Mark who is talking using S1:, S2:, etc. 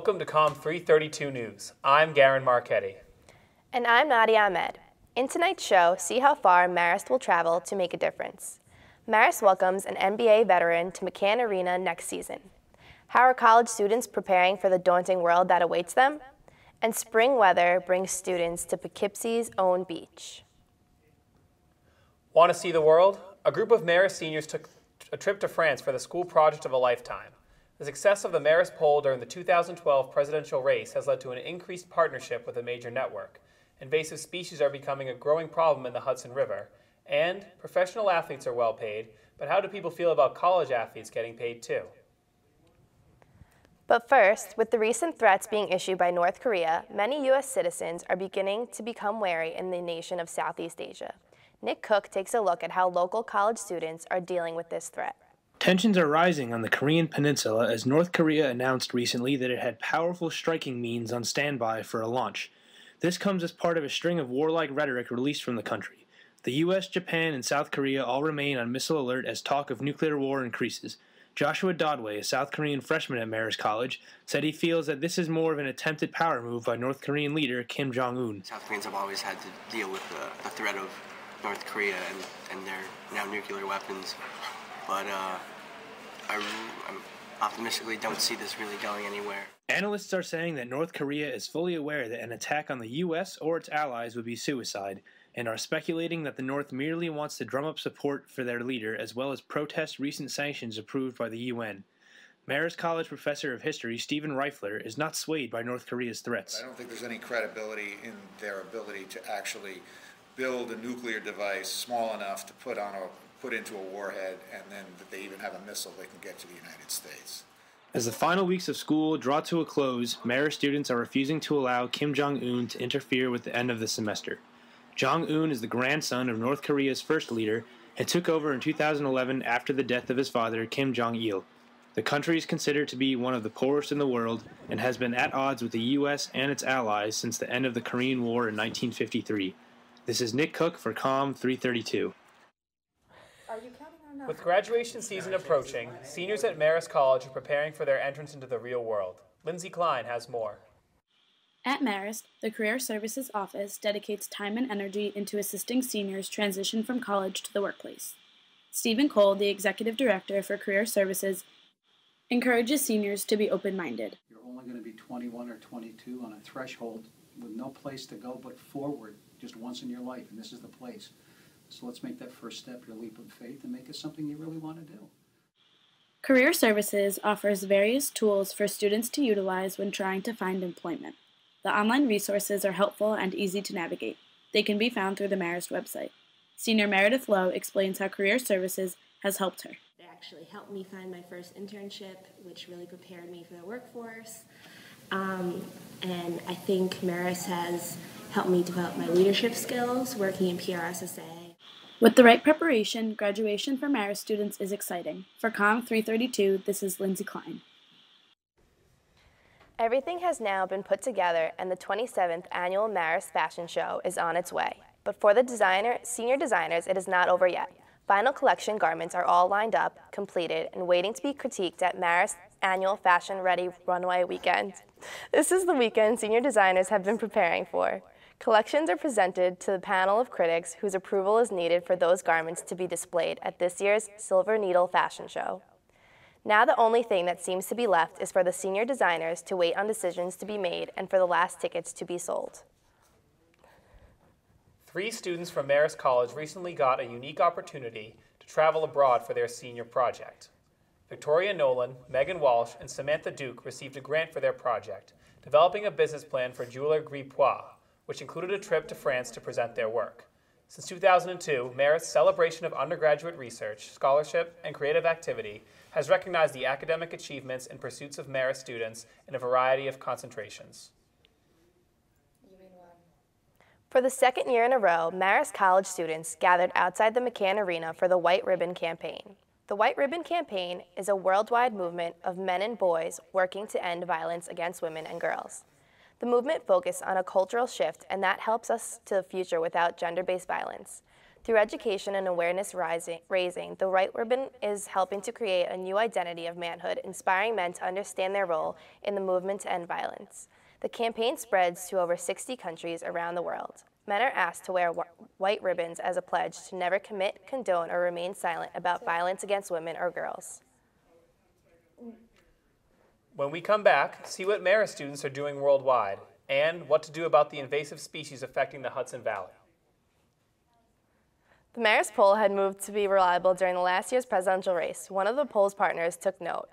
S1: Welcome to COM 332 News. I'm Garen Marchetti.
S2: And I'm Nadia Ahmed. In tonight's show, see how far Marist will travel to make a difference. Marist welcomes an NBA veteran to McCann Arena next season. How are college students preparing for the daunting world that awaits them? And spring weather brings students to Poughkeepsie's own beach.
S1: Want to see the world? A group of Marist seniors took a trip to France for the school project of a lifetime. The success of the Marist poll during the 2012 presidential race has led to an increased partnership with a major network. Invasive species are becoming a growing problem in the Hudson River. And professional athletes are well paid, but how do people feel about college athletes getting paid too?
S2: But first, with the recent threats being issued by North Korea, many U.S. citizens are beginning to become wary in the nation of Southeast Asia. Nick Cook takes a look at how local college students are dealing with this threat.
S3: Tensions are rising on the Korean peninsula as North Korea announced recently that it had powerful striking means on standby for a launch. This comes as part of a string of warlike rhetoric released from the country. The U.S., Japan, and South Korea all remain on missile alert as talk of nuclear war increases. Joshua Dodway, a South Korean freshman at Marist College, said he feels that this is more of an attempted power move by North Korean leader Kim Jong-un.
S4: South Koreans have always had to deal with the threat of North Korea and their now nuclear weapons, but I optimistically don't see this really going anywhere.
S3: Analysts are saying that North Korea is fully aware that an attack on the U.S. or its allies would be suicide, and are speculating that the North merely wants to drum up support for their leader as well as protest recent sanctions approved by the UN. Marist College professor of history Stephen Reifler is not swayed by North Korea's threats.
S5: I don't think there's any credibility in their ability to actually build a nuclear device small enough to put into a warhead, and then that they even have a missile they can get to the United States.
S3: As the final weeks of school draw to a close, Marist students are refusing to allow Kim Jong-un to interfere with the end of the semester. Jong-un is the grandson of North Korea's first leader and took over in 2011 after the death of his father, Kim Jong-il. The country is considered to be one of the poorest in the world and has been at odds with the U.S. and its allies since the end of the Korean War in 1953. This is Nick Cook for COM 332.
S1: With graduation season approaching, seniors at Marist College are preparing for their entrance into the real world. Lindsay Klein has more.
S6: At Marist, the Career Services Office dedicates time and energy into assisting seniors transition from college to the workplace. Stephen Cole, the Executive Director for Career Services, encourages seniors to be open-minded.
S7: You're only going to be 21 or 22 on a threshold with no place to go but forward just once in your life, and this is the place. So let's make that first step, your leap of faith, and make it something you really want to do.
S6: Career Services offers various tools for students to utilize when trying to find employment. The online resources are helpful and easy to navigate. They can be found through the Marist website. Senior Meredith Lowe explains how Career Services has helped her.
S8: It actually helped me find my first internship, which really prepared me for the workforce. And I think Marist has helped me develop my leadership skills working in PRSSA.
S6: With the right preparation, graduation for Marist students is exciting. For COM 332, this is Lindsay Klein.
S2: Everything has now been put together and the 27th annual Marist Fashion Show is on its way. But for the senior designers, it is not over yet. Final collection garments are all lined up, completed, and waiting to be critiqued at Marist's annual Fashion Ready Runway weekend. This is the weekend senior designers have been preparing for. Collections are presented to the panel of critics whose approval is needed for those garments to be displayed at this year's Silver Needle Fashion Show. Now the only thing that seems to be left is for the senior designers to wait on decisions to be made and for the last tickets to be sold.
S1: 3 students from Marist College recently got a unique opportunity to travel abroad for their senior project. Victoria Nolan, Megan Walsh, and Samantha Duke received a grant for their project, developing a business plan for Jeweler Gripois, which included a trip to France to present their work. Since 2002, Marist's celebration of undergraduate research, scholarship, and creative activity has recognized the academic achievements and pursuits of Marist students in a variety of concentrations.
S2: For the second year in a row, Marist College students gathered outside the McCann Arena for the White Ribbon Campaign. The White Ribbon Campaign is a worldwide movement of men and boys working to end violence against women and girls. The movement focuses on a cultural shift, and that helps us to the future without gender-based violence. Through education and awareness raising, the white ribbon is helping to create a new identity of manhood, inspiring men to understand their role in the movement to end violence. The campaign spreads to over 60 countries around the world. Men are asked to wear white ribbons as a pledge to never commit, condone, or remain silent about violence against women or girls.
S1: When we come back, see what Marist students are doing worldwide and what to do about the invasive species affecting the Hudson Valley.
S2: The Marist poll had moved to be reliable during the last year's presidential race. One of the poll's partners took note.